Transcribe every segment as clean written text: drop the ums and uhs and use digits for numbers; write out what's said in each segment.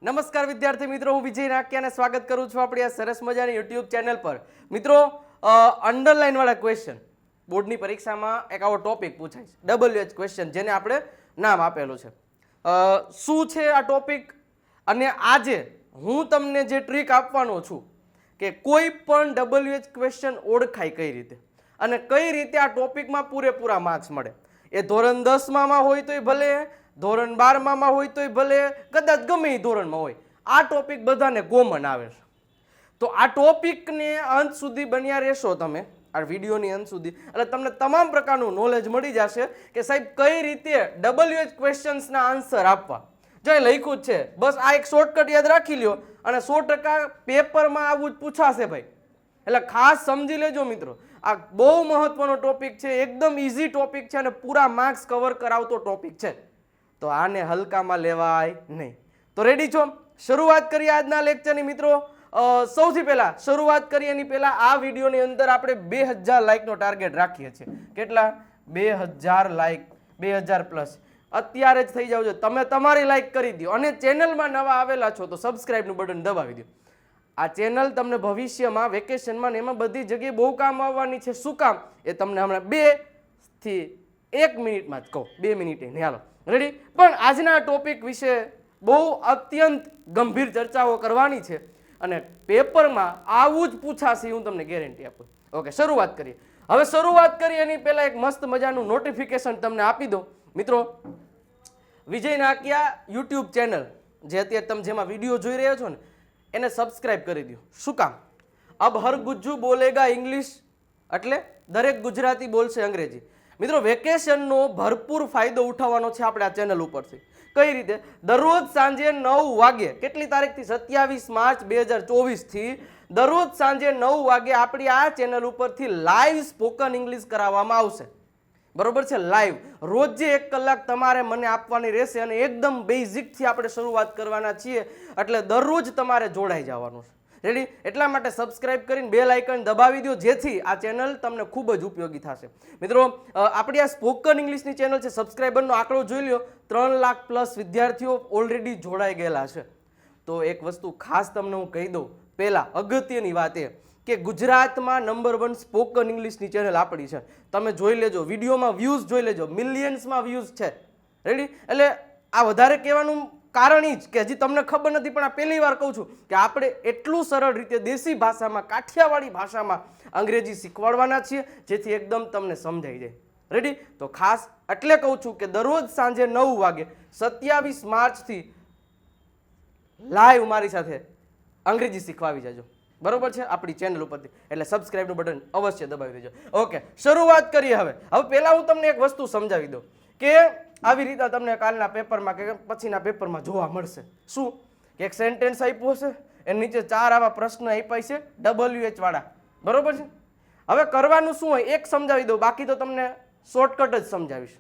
નમસ્કાર વિદ્યાર્થી મિત્રો, હું વિજય નાકિયાને સ્વાગત કરું છું આપણી આ સરસ મજાની યુટ્યુબ ચેનલ પર. મિત્રો, અંડરલાઇન વાળા ક્વેશ્ચન બોર્ડની પરીક્ષામાં એક આવો ટોપિક પૂછાય છે, WH ક્વેશ્ચન, જેને આપણે નામ આપેલું છે. શું છે આ ટોપિક? અને આજે હું તમને જે ટ્રીક આપવાનો છું કે કોઈ પણ WH ક્વેશ્ચન ઓળખાય કઈ રીતે અને કઈ રીતે આ ટોપિકમાં પૂરેપૂરા માર્ક્સ મળે. એ ધોરણ 10માં હોય તોય ભલે, ધોરણ 12માં હોય તોય ભલે, કદાચ ગમે એ ધોરણમાં હોય, આ ટોપિક બધાને કોમન આવે છે. તો આ ટોપિકને અંત સુધી બન્યા રહેશો તમે, આ વિડીયોની અંત સુધી, એટલે તમને તમામ પ્રકારનું નોલેજ મળી જશે કે સાહેબ કઈ રીતે WH ક્વેશ્ચન્સના આન્સર આપવા. જો એ લખ્યું જ છે, બસ આ એક શોર્ટકટ યાદ રાખી લ્યો અને 100% પેપરમાં આવું જ પૂછાશે ભાઈ. એટલે ખાસ સમજી લેજો મિત્રો, આ બહુ મહત્વનો ટોપિક છે, એકદમ ઇઝી ટોપિક છે અને પૂરા માર્ક્સ કવર કરાવતો ટોપિક છે. તો આને હલકામાં લેવાય નહીં. તો રેડી છો? શરૂઆત કરીએ આજના લેક્ચરની મિત્રો. સૌથી પહેલા શરૂઆત કરીએ એની પહેલા આ વિડીયોની અંદર આપણે 2000 લાઈકનો ટાર્ગેટ રાખીએ છીએ. કેટલા? 2000 લાઈક, 2000 પ્લસ અત્યારે જ થઈ જાવ. તમે તમારી લાઈક કરી દો અને ચેનલમાં નવા આવેલા છો તો સબસ્ક્રાઇબનું બટન દબાવી દો. આ ચેનલ તમને ભવિષ્યમાં વેકેશનમાં ને એમાં બધી જગ્યાએ બહુ કામ આવવાની છે. શું કામ એ તમને હમણાં 2 થી 1 મિનિટમાં જ કહું, 2 મિનિટે નહીં. હાલો રેડી. પણ આજના ટોપિક વિશે બહુ અત્યંત ગંભીર ચર્ચાઓ કરવાની છે અને પેપરમાં આવું જ પૂછાશે, હું તમને ગેરંટી આપું. ઓકે, શરૂઆત કરીએ. હવે શરૂઆત કરીએ એની પહેલા એક મસ્ત મજાનું નોટિફિકેશન તમને આપી દો મિત્રો. વિજય નાકિયા યુટ્યુબ ચેનલ જે અત્યારે તમે જેમાં વિડીયો જોઈ રહ્યા છો ને, એને સબસ્ક્રાઇબ કરી દો. શું કામ? અબ હર ગુજ્જુ બોલેગા ઇંગ્લિશ, એટલે દરેક ગુજરાતી બોલશે અંગ્રેજી. મિત્રો, વેકેશનનો ભરપૂર ફાયદો ઉઠાવવાનો છે આપણે આ ચેનલ ઉપરથી. કઈ રીતે? દરરોજ સાંજે 9 વાગે, કેટલી તારીખથી? 27 માર્ચ 2024 થી દરરોજ સાંજે 9 વાગે આપણી આ ચેનલ ઉપરથી લાઈવ સ્પોકન ઇંગ્લિશ કરાવવામાં આવશે. બરોબર છે? લાઈવ રોજે 1 કલાક તમારે મને આપવાની રહેશે અને એકદમ બેઝિકથી આપણે શરૂઆત કરવાના છીએ, એટલે દરરોજ તમારે જોડાઈ જવાનું છે. રેડી? એટલા માટે સબસ્ક્રાઇબ કરીને બેલ આઇકન દબાવી દો, જેથી આ ચેનલ તમને ખૂબ જ ઉપયોગી થશે. મિત્રો, આપણી આ સ્પોકન ઇંગ્લિશની ચેનલ છે, સબસ્ક્રાઇબરનો આંકડો જોઈ લો, 3 લાખ પ્લસ વિદ્યાર્થીઓ ઓલરેડી જોડાઈ ગયેલા છે. તો એક વસ્તુ ખાસ તમને હું કહી દઉં, પહેલા અગત્યની વાત એ કે ગુજરાતમાં નંબર 1 સ્પોકન ઇંગ્લિશની ચેનલ આપણી છે. તમે જોઈ લેજો, વિડીયોમાં વ્યૂઝ જોઈ લેજો, મિલિયન્સમાં વ્યૂઝ છે. રેડી? એટલે આ વધારે કહેવાનું કારણ એ જ કે હજી તમને ખબર નથી, પણ આ પહેલી વાર કહું છું કે આપણે એટલું સરળ રીતે દેશી ભાષામાં, કાઠિયાવાડી ભાષામાં અંગ્રેજી શીખવાડવાના છીએ, જેથી એકદમ તમને સમજાઈ જાય. રેડી? તો ખાસ એટલે કહું છું કે દરરોજ સાંજે 9 વાગે 27 માર્ચથી લાઈવ મારી સાથે અંગ્રેજી શીખવા આવી જાજો. બરોબર છે? આપણી ચેનલ ઉપરથી. એટલે સબસ્ક્રાઇબનું બટન અવશ્ય દબાવી દેજો. ઓકે, શરૂઆત કરીએ. હવે પહેલા હું તમને એક વસ્તુ સમજાવી દઉં કે આવી રીતે તમને કાલના પેપરમાં કે પછીના પેપરમાં જોવા મળશે. શું? કે એક સેન્ટેન્સ આપ્યું હશે, એની નીચે 4 આવા પ્રશ્ન આપ્યા છે WH વાળા. બરોબર છે? હવે કરવાનું શું હોય એક સમજાવી દઉં, બાકી તો તમને શોર્ટકટ જ સમજાવીશ.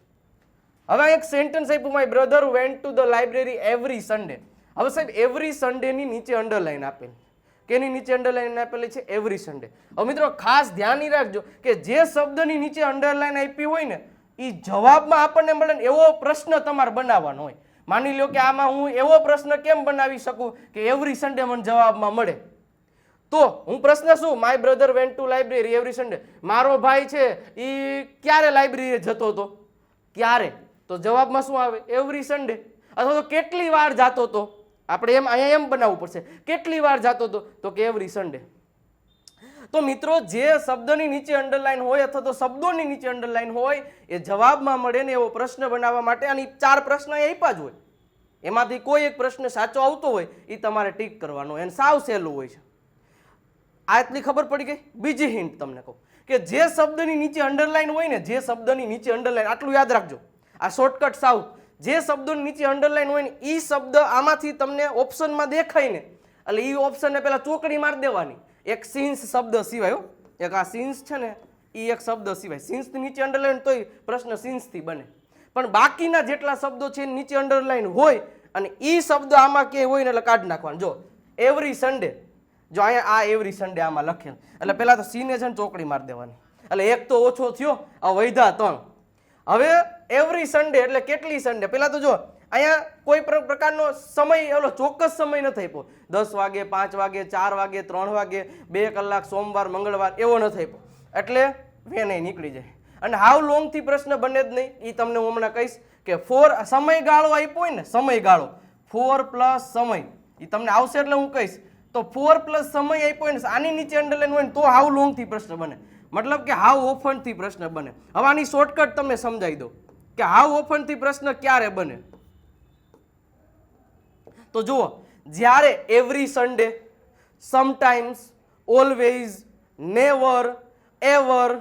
હવે એક સેન્ટેન્સ આપ્યું, my brother went to the library every Sunday. હવે સાહેબ એવરી સન્ડેની નીચે અંડરલાઈન આપેલી, કેની નીચે અંડરલાઈન આપેલી છે? Every Sunday. હવે મિત્રો ખાસ ધ્યાન રાખજો કે જે શબ્દની નીચે અંડરલાઈન આપી હોય ને, એ જવાબમાં આપણને મળે ને એવો પ્રશ્ન તમારે બનાવવાનો હોય. માની લો કે આમાં હું એવો પ્રશ્ન કેમ બનાવી શકું કે એવરી સન્ડે મને જવાબમાં મળે. તો હું પ્રશ્ન શું? My brother went to library every Sunday. મારો ભાઈ છે એ ક્યારે લાઇબ્રેરી જતો હતો? ક્યારે? તો જવાબમાં શું આવે? Every Sunday. અથવા તો કેટલી વાર જતો હતો? આપણે એમ અહીંયા એમ બનાવવું પડશે, કેટલી વાર જતો હતો? તો કે એવરી સન્ડે. તો મિત્રો, જે શબ્દની નીચે અંડરલાઈન હોય અથવા તો શબ્દોની નીચે અંડરલાઈન હોય એ જવાબમાં મળે ને એવો પ્રશ્ન બનાવવા માટે આની 4 પ્રશ્ન આપ્યા જ હોય. એમાંથી કોઈ એક પ્રશ્ન સાચો આવતો હોય એ તમારે ટીક કરવાનો, એને સાવ સહેલું હોય છે. આ એટલી ખબર પડી ગઈ. બીજી હિન્ટ તમને કહું કે જે શબ્દની નીચે અંડરલાઈન હોય ને, જે શબ્દની નીચે અંડરલાઈન, આટલું યાદ રાખજો, આ શોર્ટકટ સાવ. જે શબ્દોની નીચે અંડરલાઈન હોય ને એ શબ્દ આમાંથી તમને ઓપ્શનમાં દેખાય ને, એટલે એ ઓપ્શનને પહેલા ચોકડી મારી દેવાની. એક સીન્સ શબ્દ સિવાય, એક આ સીન્સ છે ને, એ એક શબ્દ સિવાય. સીન્સની નીચે અંડરલાઈન તોય પ્રશ્ન સીન્સથી બને, પણ બાકીના જેટલા શબ્દો છે એની નીચે અંડરલાઈન હોય અને એ શબ્દ આમાં ક્યાંય હોય ને એટલે કાઢી નાખવાનું. જો એવરી સન્ડે, જો અહીંયા આ એવરી સન્ડે આમાં લખેલ, એટલે પહેલા તો સીને છે ને ચોકડી મારી દેવાની, એટલે એક તો ઓછો થયો, આ વૈધા 3. હવે એવરી સન્ડે એટલે કેટલી સન્ડે? પહેલા તો જો અહીંયા કોઈ પ્રકારનો સમય ઓલો ચોક્કસ સમય નથી આપ્યો 10 વાગે 5 વાગે 4 વાગે 3 વાગે 2 કલાક સોમવાર મંગળવાર એવો નથી આપ્યો એટલે વેને નીકળી જાય. અને હાઉ લોંગ થી પ્રશ્ન બને જ નહીં, એ તમને હું હમણાં કહીશ કે 4 સમયગાળો આપ્યો હોય ને, સમયગાળો 4 પ્લસ સમય એ તમને આવશે એટલે હું કહીશ. તો 4 પ્લસ સમય આપ્યો હોય ને આની નીચે અંડરલાઈન હોય ને તો હાઉ લોંગ થી પ્રશ્ન બને, મતલબ કે હાઉ ઓફન થી પ્રશ્ન બને. હવે આની શોર્ટકટ તમને સમજાવી દઉં કે હાઉ ઓફન થી પ્રશ્ન ક્યારે બને. તો જુઓ, જ્યારે every Sunday, sometimes, always, never, ever,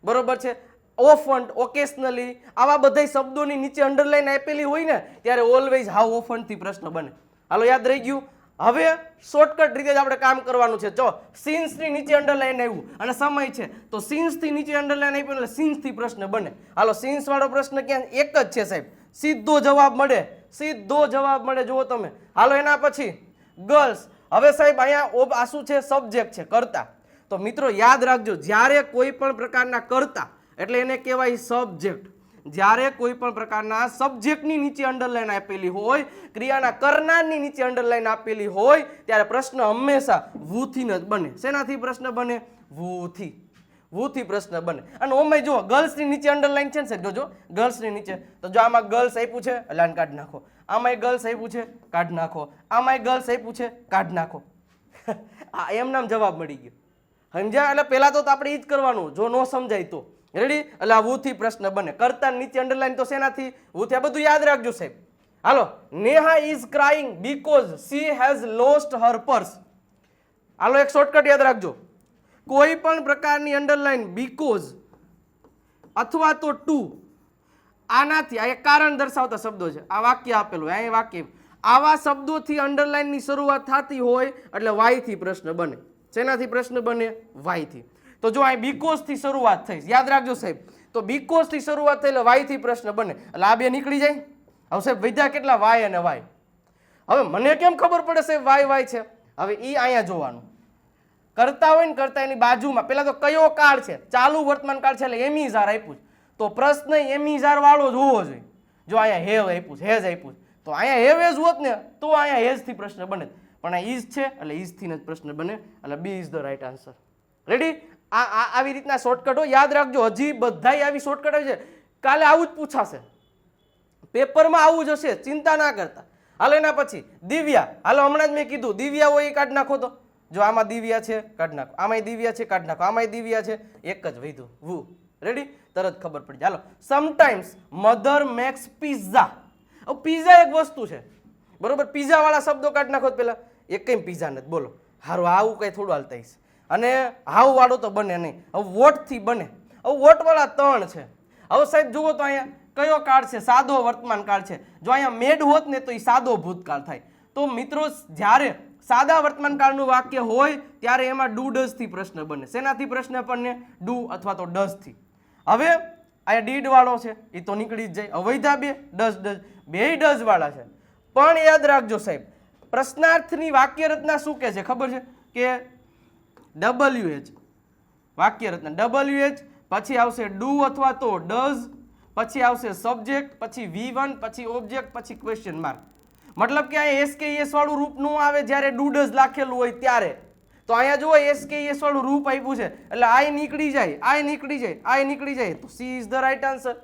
બરોબર છે, ઓફન, ઓકેશનલી, આવા બધા શબ્દોની નીચે અંડરલાઈન આપેલી હોય ને ત્યારે ઓલવેઝ હાઉ ઓફન થી પ્રશ્ન બને. હાલો યાદ રહી ગયું. હવે શોર્ટકટ રીતે જ આપણે કામ કરવાનું છે. જો સિન્સ ની નીચે અંડરલાઈન આવ્યું અને સમય છે તો સિન્સ થી નીચે અંડરલાઈન આપ્યું એટલે સિન્સ થી પ્રશ્ન બને. હાલો સિન્સ વાળો પ્રશ્ન ક્યાં એક જ છે સાહેબ, સીધો જવાબ મળે, સીધો જવાબ મળે. જુઓ તમે. હાલો એના પછી ગર્લ્સ. હવે સાહેબ અહીંયા આ શું છે? સબ્જેક્ટ છે, કર્તા. તો મિત્રો યાદ રાખજો, જ્યારે કોઈ પણ પ્રકારના કર્તા એટલે એને કહેવાય સબ્જેક્ટ. જ્યારે કોઈ પણ પ્રકારના સબ્જેક્ટની નીચે અંડરલાઈન આપેલી હોય, ક્રિયાના કરનારની નીચે અંડરલાઈન આપેલી હોય ત્યારે પ્રશ્ન હંમેશા વુ થી જ બને. શેનાથી પ્રશ્ન બને? વુ થી પ્રશ્ન બને. અને ઓમે જુઓ, ગર્લ્સની નીચે અંડરલાઈન છે ને સાહેબ, જોજો ગર્લ્સની નીચે. તો જો આમાં ગર્લ્સ આપ્યું છે એટલે આને કાઢી નાખો, આમાંય ગર્લ્સ આપ્યું છે કાઢી નાખો, આમાંય ગર્લ્સ આપ્યું છે કાઢી નાખો. એમ નામ જવાબ મળી ગયો. સમજ્યા? એટલે પહેલા તો આપણે એ જ કરવાનું, જો ન સમજાય તો. રેડી? એટલે આ વુ થી પ્રશ્ન બને. કર્તા નીચે અંડરલાઈન તો શેનાથી? વુ થી. આ બધું યાદ રાખજો સાહેબ. હાલો, Neha is crying because she has lost her purse. હાલો એક શોર્ટકટ યાદ રાખજો, કોઈ પણ પ્રકારની અંડરલાઈન બીકોઝ અથવા તો ટુ, આનાથી આ એક કારણ દર્શાવતા શબ્દો છે, આ વાક્ય આપેલું અહીં વાક્ય, આવા શબ્દોથી અંડરલાઈનની શરૂઆત થતી હોય એટલે વાય થી પ્રશ્ન બને. શેનાથી પ્રશ્ન બને? વાય થી. તો જો અહીં બીકોઝ થી શરૂઆત થઈ, યાદ રાખજો સાહેબ. તો બીકોઝ થી શરૂઆત થઈ એટલે વાય થી પ્રશ્ન બને, એટલે આ બે નીકળી જાય. હવે સાહેબ વધ્યા કેટલા? વાય અને વાય. હવે મને કેમ ખબર પડે સાહેબ વાય વાય છે? હવે એ અહીંયા જોવાનું. કરતા હોય ને, કરતા એની બાજુમાં પેલા તો કયો કાળ છે? ચાલુ વર્તમાન કાળ છે એટલે એમિઝાર આપ્યું, તો પ્રશ્ન એમિઝાર વાળો જ હોવો જોઈએ. જો અહીંયા હેવ આપ્યું છે, હેઝ આપ્યું, તો અહીંયા હેવ હેઝ હોત ને તો અહીંયા હેઝ થી પ્રશ્ન બને, પણ આ ઇઝ છે એટલે ઇઝ થી જ પ્રશ્ન બને, એટલે B is the right answer. Ready? આવી રીતના શોર્ટકટ હોય, યાદ રાખજો. હજી બધાય આવી શોર્ટકટ આવી છે, કાલે આવું જ પૂછાશે, પેપરમાં આવું જ હશે, ચિંતા ના કરતા. હાલો એના પછી દિવ્યા. હાલો હમણાં જ મેં કીધું દિવ્યા હોય એ કાઢી નાખો. તો જો આમાં દિવ્યા છે કાઢી નાખો, આમાંય દિવ્યા છે કાઢી નાખો, આમાંય દિવ્યા છે, એક જ વધ્યું વુ. રેડી? તરત ખબર પડી જાય. હાલો, સમટાઈમ્સ મધર મેક્સ પિઝા. હવે પિઝા એક વસ્તુ છે, બરોબર? પિઝા વાળા શબ્દો કાઢી નાખો પેલા, એક કઈ પિઝા નથી. બોલો હારું, આવું કઈ થોડું હાલતા હશે. અને હાવ વાળો તો બને નહીં. હવે વોટ થી બને. હવે વોટ વાળા 3 છે. હવે સાહેબ જુઓ તો અહીંયા કયો કાળ છે? સાદો વર્તમાન કાળ છે. જો અહીંયા મેડ હોત ને તો એ સાદો ભૂતકાળ થાય. તો મિત્રો જ્યારે સાદા વર્તમાન કાળનું વાક્ય હોય ત્યારે એમાં ડુ ડઝ થી પ્રશ્ન બને. શેનાથી પ્રશ્ન બને? ડુ અથવા તો ડઝ થી. હવે અહીંયા ડીડ વાળો છે એ તો નીકળી જ જાય. અવૈધા બે ડઝ બે ડઝ વાળા છે. પણ યાદ રાખજો સાહેબ, પ્રશ્નાર્થની વાક્ય રચના શું કહે છે ખબર છે? કે WH વાક્ય રચના, WH પછી આવશે ડુ અથવા તો ડઝ, પછી આવશે સબ્જેક્ટ, પછી V1, પછી ઓબ્જેક્ટ, પછી ક્વેશ્ચન માર્ક. મતલબ કે અહીંયા SKES વાળું રૂપ નું આવે જ્યારે ડુ ડઝ લખેલું હોય ત્યારે. તો અહીંયા જુઓ SKES વાળું રૂપ આપ્યું છે એટલે આ નીકળી જાય, આ નીકળી જાય, આ નીકળી જાય, તો C is the right answer.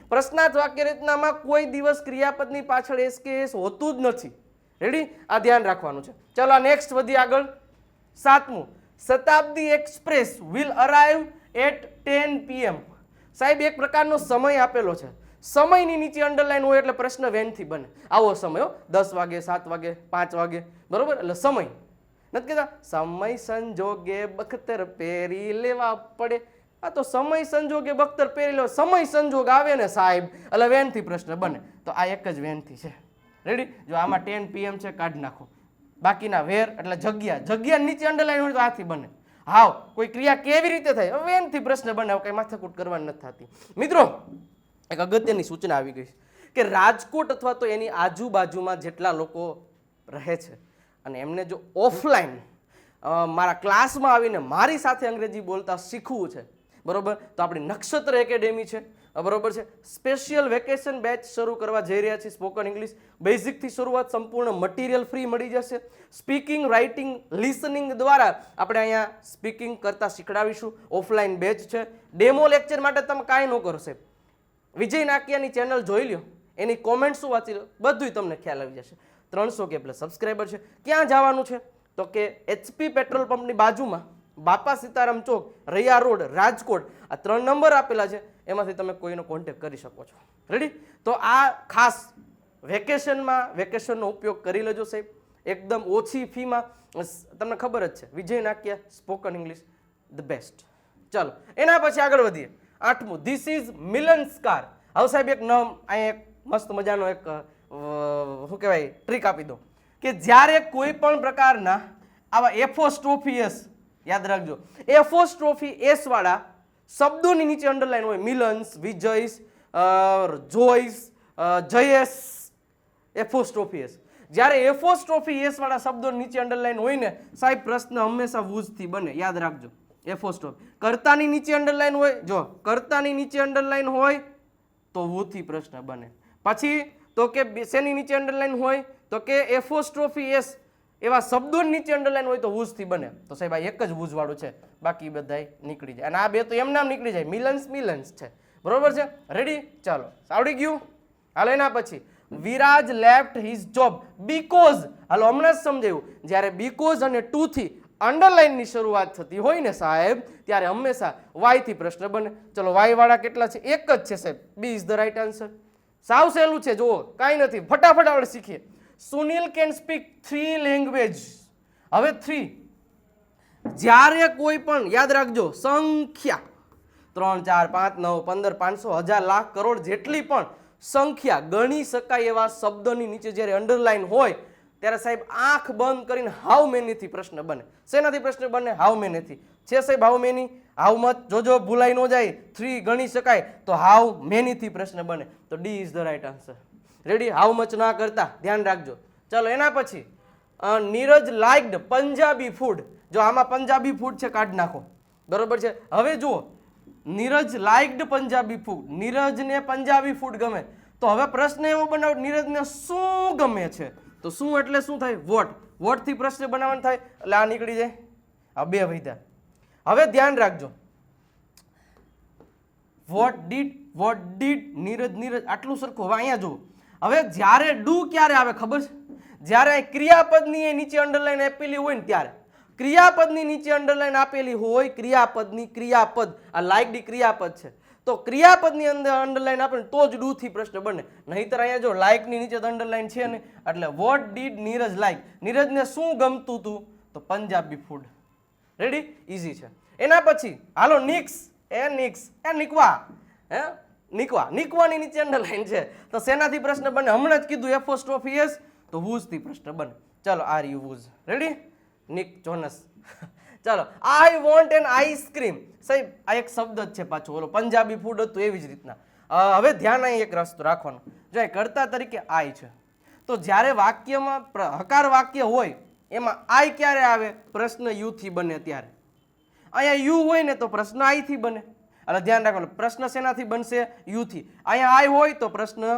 પ્રશ્નાર્થ વાક્ય રચનામાં કોઈ દિવસ ક્રિયાપદની પાછળ SKES હોતું જ નથી. રેડી? આ ધ્યાન રાખવાનું છે. ચલો નેક્સ્ટ વધી આગળ. 7મું, Shatabdi express will arrive at 10 PM. સાહેબ એક પ્રકારનો સમય આપેલો છે, સમયની નીચે અંડરલાઈન હોય એટલે પ્રશ્ન વેનથી બને. આવો સમય હો, 10 વાગે, 7 વાગે, 5 વાગે, બરોબર? એટલે સમય નથી કહેતા સમય સંજોગે બખ્તર પહેરી લેવા પડે. આ તો સમય સંજોગે બખ્તર પહેરી લેવા, સમય સંજોગ આવે ને સાહેબ એટલે વેનથી પ્રશ્ન બને. તો આ એક જ વેનથી છે. રેડી? જો આમાં 10 PM છે, કાઢી નાખો. બાકીના વેર એટલે જગ્યા, જગ્યા નીચે અંડરલાઈન હોય તો આથી બને. હાવ કોઈ ક્રિયા કેવી રીતે થાય? વેનથી પ્રશ્ન બને, કઈ માથાકૂટ કરવાની નથી થતી. મિત્રો એક અગત્યની સૂચના આવી ગઈ કે રાજકોટ અથવા તો એની આજુબાજુમાં જેટલા લોકો રહે છે અને એમને જો ઓફલાઈન મારા ક્લાસમાં આવીને મારી સાથે અંગ્રેજી બોલતા શીખવું છે, બરોબર? તો આપણી નક્ષત્ર એકેડેમી છે બરોબર છે. સ્પેશિયલ વેકેશન બેચ શરૂ કરવા જઈ રહ્યા છીએ. સ્પોકન ઇંગ્લિશ બેઝિકથી શરૂઆત, સંપૂર્ણ મટીરિયલ ફ્રી મળી જશે. સ્પીકિંગ, રાઇટિંગ, લિસનિંગ દ્વારા આપણે અહીંયા સ્પીકિંગ કરતા શીખડાવીશું. ઓફલાઈન બેચ છે. ડેમો લેક્ચર માટે તમે કાંઈ ન કરો સાહેબ, વિજય નાકિયાની ચેનલ જોઈ લ્યો, એની કોમેન્ટ શું વાંચી લો, બધું તમને ખ્યાલ આવી જશે. 300 કે પ્લસ સબસ્ક્રાઈબર છે. ક્યાં જવાનું છે તો કે HP પેટ્રોલ પંપની બાજુમાં બાપા સીતારામ ચોક, રૈયા રોડ, રાજકોટ, આ 3 નંબર આપેલા છે, એમાંથી તમે કોઈનો કોન્ટેક્ટ કરી શકો છો. રેડી? તો આ ખાસ વેકેશનમાં વેકેશનનો ઉપયોગ કરી લેજો સાહેબ, એકદમ ઓછી ફીમાં. તમને ખબર જ છે વિજય Nakiya spoken English the best. ચાલો એના પછી આગળ વધીએ. 8મું, ધીસ ઇઝ મિલન્સકાર. હવે સાહેબ એક નામ અહીંયા એક મસ્ત મજાનો એક શું કહેવાય ટ્રીક આપી દો કે જ્યારે કોઈ પણ પ્રકારના આવા એફોસ્ટ્રોફી એસ, યાદ રાખજો, એફોસ્ટ્રોફી એસ વાળા શબ્દોની નીચે અંડરલાઈન હોય, મિલન્સ, વિજયસ, જોઈસ, જયેશ, એફોસ્ટ્રોફી એસ. જ્યારે એફોસ્ટ્રોફી એસ વાળા શબ્દોની નીચે અંડરલાઈન હોય ને સાહેબ, પ્રશ્ન હંમેશા વૂઝથી બને, યાદ રાખજો. એફોસ્ટ્રોફી કર્તાની નીચે અંડરલાઈન હોય, જો કર્તાની નીચે અંડરલાઈન હોય તો વૂથી પ્રશ્ન બને. પછી તો કે શેની નીચે અંડરલાઈન હોય તો કે એફોસ્ટ્રોફી એસ એવા શબ્દોની નીચે અંડરલાઈન હોય તો વૂઝથી બને. તો સાહેબ આ એક જ વૂઝ વાળું છે, બાકી બધાય નીકળી જાય. અને આ બે તો એમ નામ નીકળી જાય, મિલન્સ મિલન્સ છે. બરોબર છે? રેડી? ચાલો આવડી ગયું. હાલો એના પછી Viraj left his job because. હાલો હમણાં જ સમજાયું, જ્યારે બીકોઝ અને ટુ થી અંડરલાઈન ની શરૂઆત થતી હોય ને સાહેબ, ત્યારે હંમેશા વાય થી પ્રશ્ન બને. ચલો વાય વાળા કેટલા છે? એક જ છે સાહેબ. B is the right answer. સાવ સહેલું છે, જુઓ, કાંઈ નથી, ફટાફટ આપણે શીખીએ. Sunil can speak 3 language. હવે 3, જ્યારે કોઈ પણ, યાદ રાખજો, સંખ્યા 3, 4, 5, 9, 15, 500, 1000, લાખ, કરોડ જેટલી પણ સંખ્યા ગણી શકાય એવા શબ્દની નીચે જ્યારે અંડરલાઈન હોય ત્યારે સાહેબ આંખ બંધ કરીને હાઉ મેની થી પ્રશ્ન બને. શેનાથી પ્રશ્ન બને? હાઉ મેની થી. છે સાહેબ હાઉ મેની? How much? જોજો ભૂલાઈ ન જાય. 3 ગણી શકાય તો હાઉ મેની થી પ્રશ્ન બને. તો D is the right answer. Ready? How much ના કરતા ધ્યાન રાખજો. ચલો એના પછી નીરજ લાઇક્ડ પંજાબી ફૂડ. જો આમાં પંજાબી ફૂડ છે, કાઢી નાખો. બરોબર છે? હવે જુઓ, નીરજ લાઇક્ડ પંજાબી ફૂડ, નીરજને પંજાબી ફૂડ ગમે. તો હવે પ્રશ્ન એવો બનાવો, નીરજને શું ગમે છે? તો શું એટલે શું થાય? વોટ. વોટ થી પ્રશ્ન બનાવવાનો થાય એટલે આ નીકળી જાય. આ બે વૈધા. હવે ધ્યાન રાખજો, વોટ ડીડ નીરજ નીરજ આટલું સરખું. હવે અહીંયા જુઓ, હવે જ્યારે ડુ ક્યારે આવે ખબર છે? જ્યારે ક્રિયાપદની નીચે અંડરલાઈન આપેલી હોય ને ત્યારે. ક્રિયાપદની નીચે અંડરલાઈન આપેલી હોય, ક્રિયાપદની, ક્રિયાપદ, આ લાઇકડી ક્રિયાપદ છે, તો ક્રિયાપદની અંદર અંડરલાઈન આપે તો જ ડુ થી પ્રશ્ન બને. નહીતર અહીંયા જો લાઇકની નીચે અંડરલાઈન છે ને, એટલે વોટ ડીડ નીરજ લાઇક, નીરજને શું ગમતું હતું? તો પંજાબી ફૂડ. રેડી? ઈઝી છે. એના પછી હાલો નિક્સ, નિકવા, નિકવા, નિકવાની નીચે અંડરલાઈન છે તો શેનાથી પ્રશ્ન બને? હમણાં જ કીધું એફોસ્ટ્રોફી એસ, તો વૂઝ થી પ્રશ્ન બને. ચાલો are you whose. Ready? Nick Jonas. ચાલો આઈ વોન્ટ એન આઈસ્ક્રીમ. સાહેબ આ એક શબ્દ જ છે પાછો, ઓલો પંજાબી ફૂડ હતું એવી જ રીતના. હવે ધ્યાન અહીં એક રસ્તો રાખવાનો, જો એ કર્તા તરીકે આઈ છે, તો જ્યારે વાક્યમાં હકાર વાક્ય હોય એમાં આઈ ક્યારે આવે? પ્રશ્ન યુ થી બને ત્યારે. અહીંયા યુ હોય ને તો પ્રશ્ન આઈ થી બને. એટલે ધ્યાન રાખવાનું, પ્રશ્ન શેનાથી બનશે? યુ થી. અહીંયા આઈ હોય તો પ્રશ્ન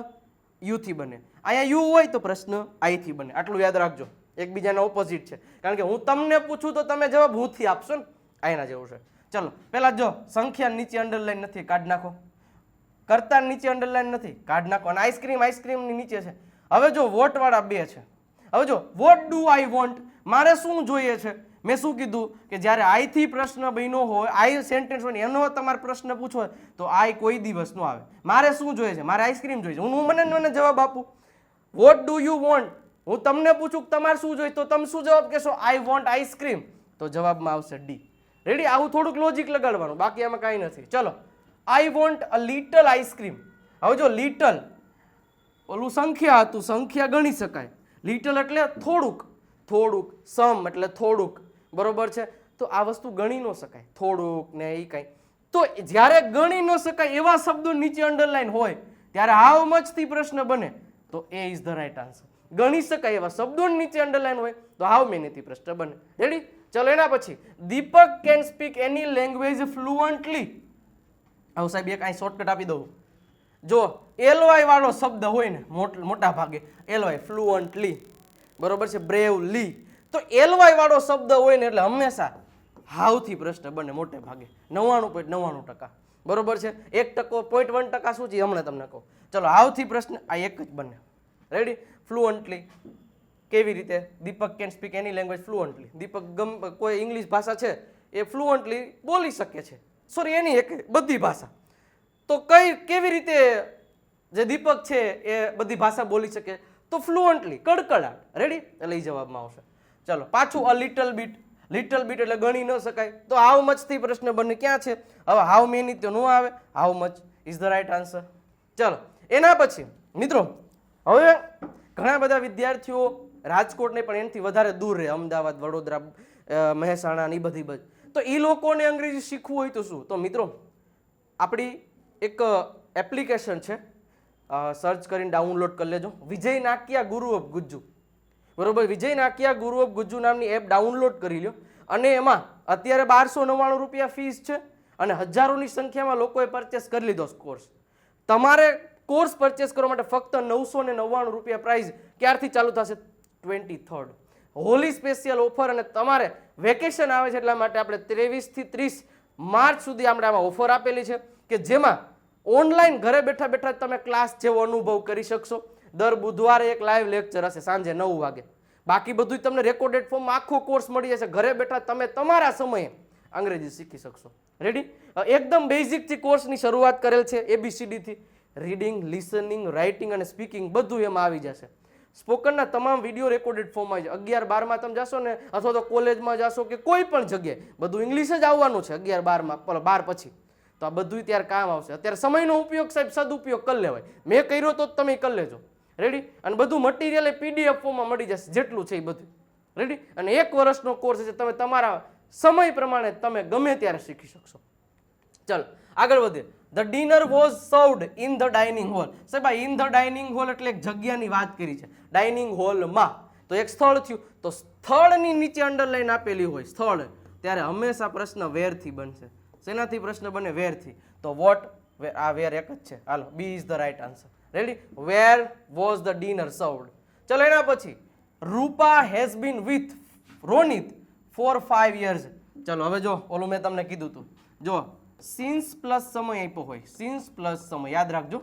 યુ થી બને, અહીંયા યુ હોય તો પ્રશ્ન આઈ થી બને. આટલું યાદ રાખજો, એકબીજાના ઓપોઝિટ છે. કારણ કે હું તમને પૂછું તો તમે જવાબ હું થી આપશો ને, આના જેવું છે. ચલો પેલા જો સંખ્યા નીચે અંડરલાઈન નથી, કાઢી નાખો. કર્તા નીચે અંડરલાઈન નથી, કાઢી નાખો. અને આઈસ્ક્રીમ, આઈસ્ક્રીમની નીચે છે. હવે જો વોટ વાળા બે છે. હવે જો વોટ ડુ આઈ વોન્ટ, મારે શું જોઈએ છે? મેં શું કીધું કે જ્યારે આઈ થી પ્રશ્ન બન્યો હોય, આઈ સેન્ટેન્સ હોય એનો તમારે પ્રશ્ન પૂછવો હોય તો આઈ કોઈ દિવસ નો આવે. મારે શું જોઈએ છે? મારે આઈસ્ક્રીમ જોઈએ છે. હું મને જવાબ આપું. વોટ ડુ યુ વોન્ટ, હું તમને પૂછું તમારે શું જોઈએ તો તમે શું જવાબ કહેશો? I want ice cream. તો જવાબમાં આવશે ડી. રેડી? આવું થોડુંક લોજિક લગાડવાનું, બાકી આમાં કાંઈ નથી. ચલો I want a little ice cream. હવે જો લિટલ ઓલું સંખ્યા હતું, સંખ્યા ગણી શકાય. લિટલ એટલે થોડુંક, થોડુંક, સમ એટલે થોડુંક. બરોબર છે? તો આ વસ્તુ ગણી ન શકાય, થોડુંક ને એ કાંઈ. તો જ્યારે ગણી ન શકાય એવા શબ્દો નીચે અંડરલાઈન હોય ત્યારે હાઉ મચ થી પ્રશ્ન બને તો એ ઇઝ ધ રાઈટ આન્સર. ગણી શકાય એવા શબ્દો નીચે અંડરલાઈન હોય તો હાઉ મેની થી પ્રશ્ન બને. રેડી? ચલો એના પછી Deepak can speak any language fluently. હવે સાહેબ એક અહીં શોર્ટકટ આપી દઉં, જો એલવાય વાળો શબ્દ હોય ને મોટા ભાગે એલવાય, ફ્લુઅન્ટલી, બરોબર છે, બ્રેવલી, તો એલવાય વાળો શબ્દ હોય ને એટલે હંમેશા હાવથી પ્રશ્ન બને મોટે ભાગે 99.99%, બરોબર છે. 1% શું છે હમણાં તમને કહું. ચલો હાવથી પ્રશ્ન આ એક જ બને. રેડી? ફ્લુઅન્ટલી કેવી રીતે? Deepak can speak any language fluently. Deepak કોઈ ઇંગ્લિશ ભાષા છે એ ફ્લુઅન્ટલી બોલી શકે છે, સોરી એની એક બધી ભાષા. તો કેવી રીતે જે દીપક છે એ બધી ભાષા બોલી શકે? તો ફ્લુઅન્ટલી, કડકડાટ. રેડી? એટલે એ જવાબમાં આવશે. ચલો પાછું a little bit. Little bit એટલે ગણી ન શકાય, તો હાઉ મચ થી પ્રશ્ન બને. ક્યાં છે? હવે હાઉ મેની તો ન આવે, how much is the right answer. ચલો એના પછી મિત્રો હવે ઘણા બધા વિદ્યાર્થીઓ રાજકોટને પણ એનાથી વધારે દૂર રહે, અમદાવાદ, વડોદરા, મહેસાણા ની બધી. તો એ લોકોને અંગ્રેજી શીખવું હોય તો શું? તો મિત્રો આપણી એક એપ્લિકેશન છે, સર્ચ કરીને ડાઉનલોડ કરી લેજો, વિજય નાકિયા ગુરુ ઓફ ગુજ્જુ. બરોબર? વિજય નાકિયા ગુરુ ઓફ ગુજ્જુ નામની એપ ડાઉનલોડ કરી લો, અને એમાં અત્યારે 1299 રૂપિયા ફીસ છે, અને હજારોની સંખ્યામાં લોકોએ પરચેસ કરી લીધો કોર્સ. તમારે કોર્સ પરચેસ કરવા માટે ફક્ત 999 રૂપિયા પ્રાઇસ. ક્યારથી ચાલુ થશે? 23rd, Holi special offer. અને તમારે વેકેશન આવે છે એટલા માટે આપણે 23 થી 30 માર્ચ સુધી આપણે આમાં ઓફર આપેલી છે, કે જેમાં ઓનલાઈન ઘરે બેઠા બેઠા તમે ક્લાસ જેવો અનુભવ કરી શકશો. દર બુધવારે એક લાઈવ લેક્ચર હશે સાંજે 9 વાગે. બાકી બધું તમને રેકોર્ડેડ ફોર્મમાં આખો કોર્સ મળી જશે. ઘરે બેઠા તમે તમારા સમયે અંગ્રેજી શીખી શકશો. રેડી? એકદમ બેઝિકથી કોર્સની શરૂઆત કરેલ છે, ABCD થી. રીડિંગ, લિસનિંગ, રાઇટિંગ અને સ્પીકિંગ બધું એમાં આવી જશે. સ્પોકનના તમામ વિડીયો રેકોર્ડેડ ફોર્મમાં છે. 11-12માં તમે જાશો ને, અથવા તો કોલેજમાં જાશો કે કોઈ પણ જગ્યાએ, બધું ઇંગ્લિશ જ આવવાનું છે 11-12માં, 12 પછી. તો આ બધું ત્યારે કામ આવશે. અત્યારે સમયનો ઉપયોગ સાહેબ સદુપયોગ કરી લેવાય. મેં કર્યો તો તમે કરી લેજો. રેડી? અને બધું મટીરિયલ એ PDF ફોર્મમાં મળી જશે, જેટલું છે એ બધું. રેડી? અને 1 વર્ષનો કોર્સ છે, તમે તમારા સમય પ્રમાણે તમે ગમે ત્યારે શીખી શકશો. ચાલો આગળ વધીએ. The dinner was served in the dining hall. સાહેબ આ ઇન ધ ડાઇનિંગ હોલ એટલે એક જગ્યાની વાત કરી છે, ડાઇનિંગ હોલમાં. તો એક સ્થળ થયું, તો સ્થળની નીચે અંડરલાઈન આપેલી હોય સ્થળ, ત્યારે હંમેશા પ્રશ્ન વેરથી બનશે. શેનાથી પ્રશ્ન બને? વેરથી. તો વોટ, આ વેર એક જ છે. હાલો, B is the right answer. Ready? Where was the dinner served. ચલો એના પછી Rupa has been with Ronit for 5 years. ચલો હવે જો ઓલું મેં તમને કીધું હતું, જો સિન્સ પ્લસ સમય આપ્યો હોય, સિન્સ પ્લસ સમય યાદ રાખજો.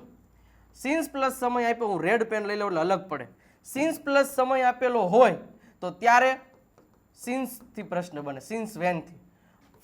સિન્સ પ્લસ સમય આપ્યો, હું રેડ પેન લઈ લઉં એટલે અલગ પડે. સિન્સ પ્લસ સમય આપેલો હોય તો ત્યારે સિન્સ થી પ્રશ્ન બને, સિન્સ વેન થી.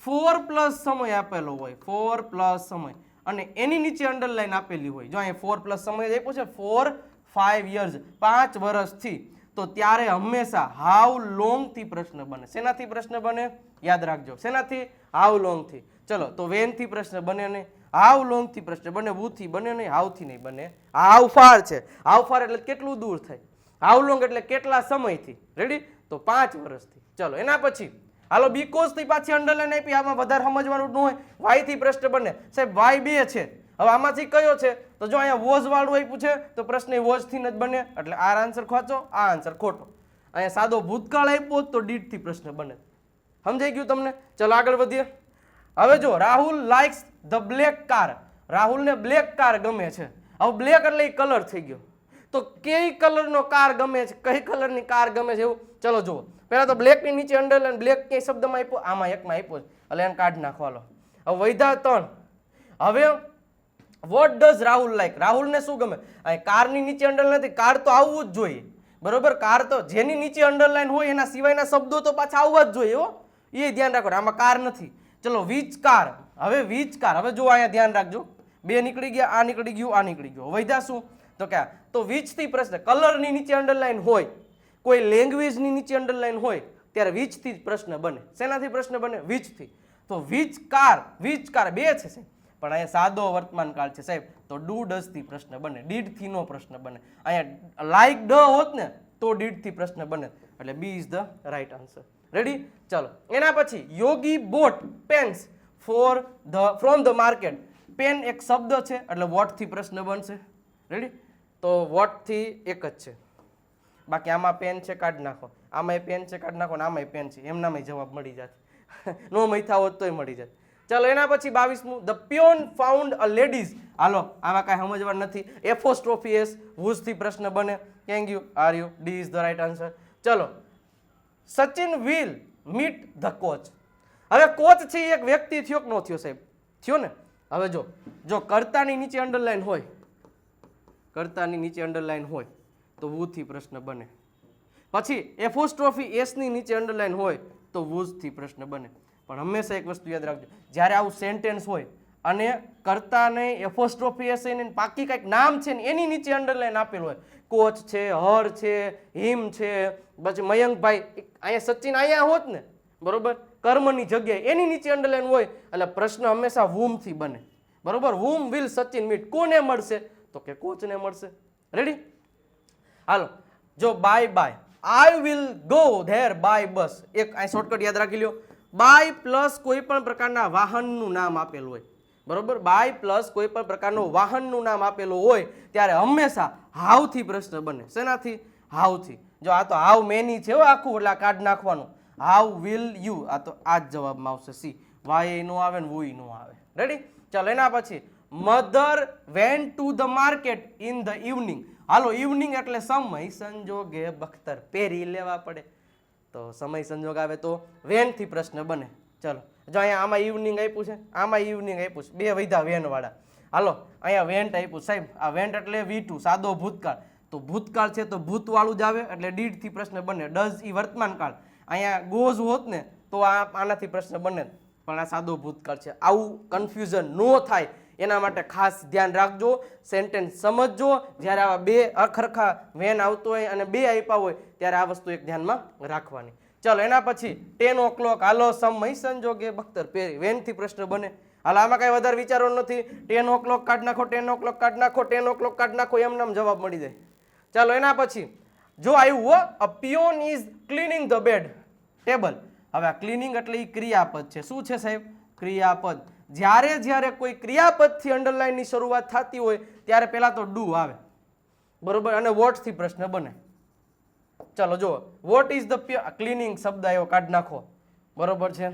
4 પ્લસ સમય આપેલો હોય, 4 પ્લસ સમય, અને એની નીચે અંડરલાઈન આપેલી હોય, જો અહીંયા 4 પ્લસ સમય આપ્યો છે, 4 5 years, 5 વર્ષથી, તો ત્યારે હંમેશા હાઉ લોંગ થી પ્રશ્ન બને. શેનાથી પ્રશ્ન બને? યાદ રાખજો, શેનાથી? હાઉ લોંગ થી. ચલો તો વેન થી પ્રશ્ન બને નહીં, હાઉ લોંગ થી પ્રશ્ન બને, વુ થી બને નહીં, હાઉ થી નહીં બને. હાઉ ફાર છે, હાઉ ફાર એટલે કેટલું દૂર થાય, હાઉ લોંગ એટલે કેટલા સમયથી. રેડી? તો 5 વર્ષથી. ચલો એના પછી હાલો બીકોઝ થી પાછી અંડરલાઈન આપી, આમાં વધારે સમજવાનું ન હોય. વાય થી પ્રશ્ન બને. સાહેબ વાય 2 છે, હવે આમાંથી કયો છે? તો જો અહીંયા વોઝ વાળું આપ્યું છે તો પ્રશ્ન વોઝ થી જ બને, એટલે આ આન્સર ખોટો, આ આન્સર ખોટો. અહીંયા સાદો ભૂતકાળ આપ્યો તો ડીડ થી પ્રશ્ન બને. સમજાઈ ગયું તમને? ચલો આગળ વધીએ. હવે જો Rahul likes the black car. રાહુલને બ્લેક કાર ગમે છે. હવે બ્લેક એટલે એ કલર થઈ ગયો, તો કઈ કલરનો કાર ગમે છે, કઈ કલરની કાર ગમે છે એવું. ચલો જુઓ, પહેલા તો બ્લેક ની નીચે અંડરલાઈન, બ્લેક કઈ શબ્દમાં આપ્યો? આમાં એકમાં આપ્યો છે, એટલે એને કાઢી નાખવાનો. હવે વૈધા 3. હવે વોટ ડઝ રાહુલ લાઈક? રાહુલને શું ગમે? અહીં કારની નીચે અંડરલાઈન નથી, કાર તો આવવું જ જોઈએ. બરોબર? કાર તો જેની નીચે અંડરલાઈન હોય એના સિવાયના શબ્દો તો પાછા આવવા જ જોઈએ, હો, એ ધ્યાન રાખો. આમાં કાર નથી. ચલો વિચ કાર. હવે વિચ કાર, હવે જો અહીંયા ધ્યાન રાખજો, 2 નીકળી ગયા, આ નીકળી ગયું, આ નીકળી ગયું. વૈધા શું? તો ક્યાં? તો વિચ થી પ્રશ્ન. કલરની નીચે અંડરલાઈન હોય, કોઈ લેંગ્વેજની નીચે અંડરલાઈન હોય, ત્યારે વિચ થી જ પ્રશ્ન બને. શેનાથી પ્રશ્ન બને? વિચ થી. તો વિચ કાર, વિચ કાર 2 છે સાહેબ, પણ અહીંયા સાદો વર્તમાન કાળ છે સાહેબ, તો ડુ ડઝ થી પ્રશ્ન બને, ડીડ થી નો પ્રશ્ન બને. અહીંયા લાઈક ડ હોત ને તો ડીડ થી પ્રશ્ન બને, એટલે B is the right answer. Ready? ચાલો એના પછી Yogi bought pens from the market. Pen એક શબ્દ છે એટલે વોટ થી પ્રશ્ન બનશે. રેડી? તો વોટ થી એક જ છે, બાકી આમાં પેન છે કાઢી નાખો, આમાં પેન છે કાઢી નાખો, આમાં પેન છે, એમનામાં જવાબ મળી જાય. નો મૈથા હોત તોય મળી જાય. ચાલો એના પછી 22મું, ધ પિયોન ફાઉન્ડ અ લેડીઝ. હાલો આમાં કાંઈ સમજવાનું નથી. એપોસ્ટ્રોફી એસ whose થી પ્રશ્ન બને. Can you, are you, D is the right answer. ચલો Sachin will meet the coach. હવે કોચ છે એ એક વ્યક્તિ થયો કે ન થયો સાહેબ? થયો ને. હવે જો કર્તાની નીચે અંડરલાઈન હોય, કર્તાની નીચે અંડરલાઈન હોય તો વુ થી પ્રશ્ન બને. પછી એપોસ્ટ્રોફી એસ ની નીચે અંડરલાઈન હોય તો whose થી પ્રશ્ન બને. પણ હંમેશા એક વસ્તુ યાદ રાખજો, જ્યારે આવું સેન્ટેન્સ હોય અને કર્તાને એપોસ્ટ્રોફી એસ ને બાકી કંઈક નામ છે ને એની નીચે અંડરલાઈન આપેલું હોય, કોચ છે, હર છે, હિમ છે, પછી મયંકભાઈ, અહીંયા સચિન અહીંયા હોત ને, બરોબર, કર્મની જગ્યાએ એની નીચે અંડરલાઈન હોય એટલે પ્રશ્ન હંમેશા whom થી બને. બરોબર, whom will સચિન મીટ, કોને મળશે? તો કે કોચને મળશે. રેડી? હાલો જો by I will go there by bus. એક આ શોર્ટકટ યાદ રાખી લ્યો. બાય પ્લસ કોઈ પણ પ્રકારના વાહનનું નામ આપેલું હોય, બરોબર, બાય પ્લસ કોઈ પણ પ્રકારનું વાહનનું નામ આપેલું હોય ત્યારે હંમેશા હાવ થી પ્રશ્ન બને. શેનાથી? હાવ થી. જો આ તો હાવ મેની છે હો આખું, એટલે આ કાર્ડ નાખવાનું. હાઉ વિલ યુ, આ તો આ જ જવાબમાં આવશે સી. વાય નો આવે ને વુઈ નો આવે. રેડી? ચાલો એના પછી mother went to the market in the evening. Hello evening એટલે સમય સંજોગે બખ્તર પહેરી લેવા પડે, તો સમય સંજોગ આવે તો વેન થી પ્રશ્ન બને. ચલો જો અહીંયા આમાં ઇવનિંગ આપ્યું છે, આમાં ઇવનિંગ આપ્યું છે, બે વૈધા વેન વાળા. હાલો અહીંયા વેન્ટ આપ્યું સાહેબ, આ વેન્ટ એટલે V2 સાદો ભૂતકાળ, તો ભૂતકાળ છે તો ભૂત વાળું જ આવે એટલે ડીડ થી પ્રશ્ન બને. ડઝ ઈ વર્તમાન કાળ, અહીંયા ગોઝ હોત ને તો આનાથી પ્રશ્ન બને, પણ આ સાદો ભૂતકાળ છે. આવું કન્ફ્યુઝન નો થાય એના માટે ખાસ ધ્યાન રાખજો, સેન્ટેન્સ સમજજો. જ્યારે આવા બે અખરખા વેન આવતો હોય અને બે આપ્યા હોય ત્યારે આ વસ્તુ એક ધ્યાનમાં રાખવાની. ચલો એના પછી 10 o'clock, હાલો સમય સંજોગે બખ્તર પહેરી, વેન થી પ્રશ્ન બને. હાલ આમાં કઈ વધારે વિચારો નથી. 10 o'clock કાઢ નાખો, 10 o'clock કાઢ નાખો, 10 o'clock કાઢ નાખો, એમ નામ જવાબ મળી જાય. ચાલો એના પછી જો આવ્યું a peon is cleaning the bed table. હવે આ ક્લીનિંગ એટલે એ ક્રિયાપદ છે. શું છે સાહેબ? ક્રિયાપદ. જ્યારે કોઈ ક્રિયાપદથી અંડરલાઈનની શરૂઆત થતી હોય ત્યારે પહેલા તો ડુ આવે, બરોબર, અને વોટ થી પ્રશ્ન બને. ચાલો જો વોટ ઇઝ ધ ક્લીનિંગ શબ્દ આવ્યો, કાઢ નાખો, બરોબર છે.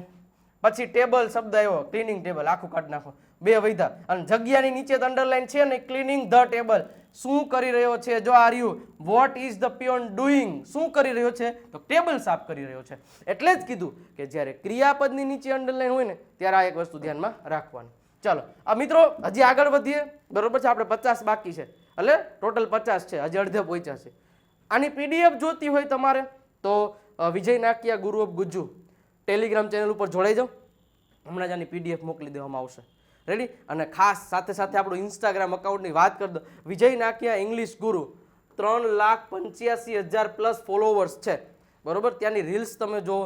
પછી ટેબલ શબ્દ આવ્યો, ક્લીનિંગ ટેબલ, આખું કાઢ નાખો, બે વૈધા. અને જગ્યાની નીચે અંડરલાઈન છે ને, ક્લીનિંગ ધ ટેબલ, શું કરી રહ્યો છે? જો are you, what is the peon doing, શું કરી રહ્યો છે? તો ટેબલ સાફ કરી રહ્યો છે. એટલે જ કીધું કે જ્યારે ક્રિયાપદની નીચે અંડરલાઈન હોય ને ત્યારે આ એક વસ્તુ ધ્યાનમાં રાખવાની. ચાલો આ મિત્રો હજી આગળ વધીએ, બરોબર છે. આપણે 50 બાકી છે, એટલે ટોટલ 50 છે, હજી અડધે પહોંચ્યા છે. આની પીડીએફ જોતી હોય તમારે તો વિજય નાકિયા ગુરુ ઓફ ગુજ્જુ ટેલિગ્રામ ચેનલ ઉપર જોડાઈ જાઓ, હમણાં જ આની પીડીએફ મોકલી દેવામાં આવશે. રેડી? અને ખાસ સાથે સાથે આપણું ઇન્સ્ટાગ્રામ અકાઉન્ટની વાત કરી દો. વિજય નાકિયા ઇંગ્લિશ ગુરુ 3,85,000 પ્લસ ફોલોવર્સ છે, બરોબર. ત્યાંની રીલ્સ તમે જો,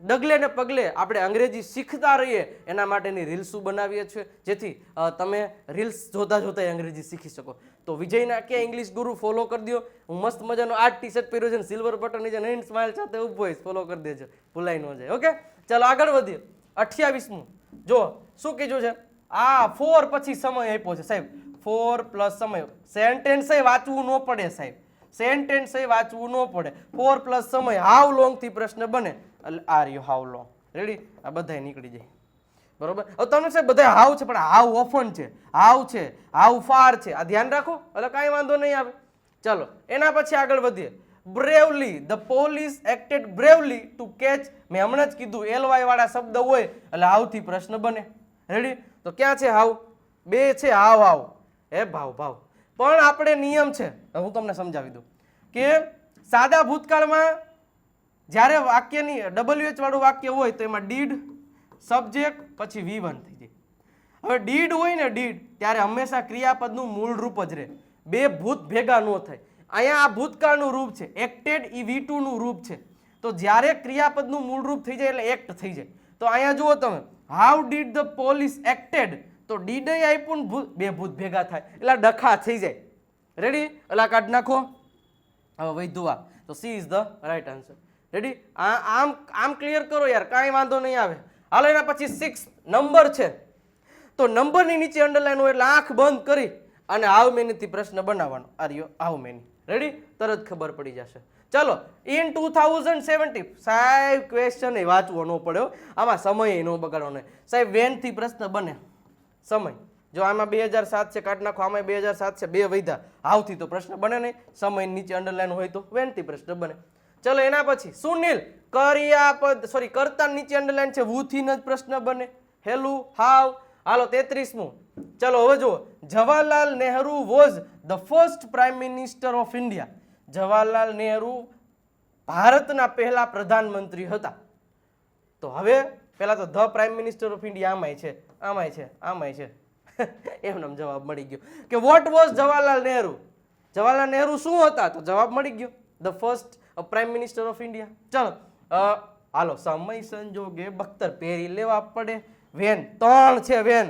ડગલે ને પગલે આપણે અંગ્રેજી શીખતા રહીએ એના માટેની રીલ્સો બનાવીએ છીએ, જેથી તમે રીલ્સ જોતા જોતા અંગ્રેજી શીખી શકો. તો વિજય નાકિયા ઇંગ્લિશ ગુરુ ફોલો કરી દો. હું મસ્ત મજાનો આ ટી શર્ટ પહેર્યો છે, સિલ્વર બટન નીચે નૈન સ્માઇલ સાથે ઊભો હોય, ફોલો કરી દેજો, ભૂલાઈ ન જાય. ઓકે ચાલો આગળ વધીએ. 28મું જો શું કીધું છે? આ 4 પછી સમય આપ્યો છે સાહેબ, 4 પ્લસ સમય. સેન્ટેન્સ વાંચવું ન પડે સાહેબ, સેન્ટેન્સ વાંચવું ન પડે. 4 પ્લસ સમય, હાઉ લોંગ થી પ્રશ્ન બને, એટલે are you how long. Ready? આ બધાય નીકળી જાય, બરોબર. હવે તમને સાહેબ બધા હાવ છે, પણ હાવ ઓફન છે, હાવ છે, હાવ ફાર છે, આ ધ્યાન રાખો એટલે કાંઈ વાંધો નહીં આવે. ચાલો એના પછી આગળ વધીએ. Bravely, the police એક્ટેડ bravely to catch. મેં હમણાં જ કીધું એલવાય વાળા શબ્દ હોય એટલે હાવ થી પ્રશ્ન બને. રેડી? તો ક્યાં છે હાવ? બે છે, હાવ હાવ, હે ભાવ. પણ આપણે નિયમ છે, હું તમને સમજાવી દઉં કે સાદા ભૂતકાળમાં જ્યારે વાક્યની WH વાળું વાક્ય હોય તો એમાં ડીડ, સબ્જેક્ટ, પછી V1 થઈ જાય. હવે ડીડ હોય ને, ડીડ, ત્યારે હંમેશા ક્રિયાપદનું મૂળ રૂપ જ રહે, બે ભૂત ભેગા ન થાય. અહીંયા આ ભૂતકાળનું રૂપ છે, એક્ટેડ ઈ V2 નું રૂપ છે. તો જ્યારે ક્રિયાપદનું મૂળ રૂપ થઈ જાય એટલે એક્ટ થઈ જાય. તો અહીંયા જુઓ તમે, હાઉ ડીડ ધ પોલીસ એક્ટેડ, તો ડીડ આપ્યું ને બે ભૂત ભેગા થાય એટલે ડખા થઈ જાય. રેડી? એટલે કાઢ નાખો. હવે વૈધુઆ, તો C is the right answer. Ready? આમ ક્લિયર કરો યાર, કાંઈ વાંધો નહીં આવે. હાલો એના પછી 6 નંબર છે, તો નંબરની નીચે અંડરલાઈન હોય એટલે આંખ બંધ કરી અને હાઉ મેની થી પ્રશ્ન બનાવવાનો. આર્યો હાઉ મેની. રેડી? તરત ખબર પડી જશે. ચલો, ઇન 2070 સાહેબ ક્વેશ્ચન વાંચવો ન પડ્યો, આમાં સમય ન બગાડવાનો સાહેબ. વેન થી પ્રશ્ન બને. સમય જો આમાં 2007 છે, કાઢ નાખો, આમાં 2007 છે, બે વૈધા. હાવથી તો પ્રશ્ન બને નહીં, સમય નીચે અંડરલાઈન હોય તો વેન થી પ્રશ્ન બને. ચલો, એના પછી સુનિલ કર્યાપદ સોરી કર્તા નીચે અંડરલાઈન છે, વુ થી જ પ્રશ્ન બને. હેલું, હાવ. હાલો 33મું. ચલો હવે જુઓ, Jawaharlal Nehru was the first prime minister of India. Jawaharlal Nehru ભારતના પહેલા પ્રધાનમંત્રી હતા. તો હવે પહેલા તો the prime minister of India આમાંય છે, આમાંય છે, આમાંય છે. એમનો જવાબ મળી ગયો કે વોટ વોઝ જવાહરલાલ નહેરુ. જવાહરલાલ નહેરુ શું હતા? તો જવાબ મળી ગયો, the first prime minister of India. ચલો હાલો, સમય સંજોગે બખ્તર પહેરી લેવા પડે. વેન 3 છે, વેન.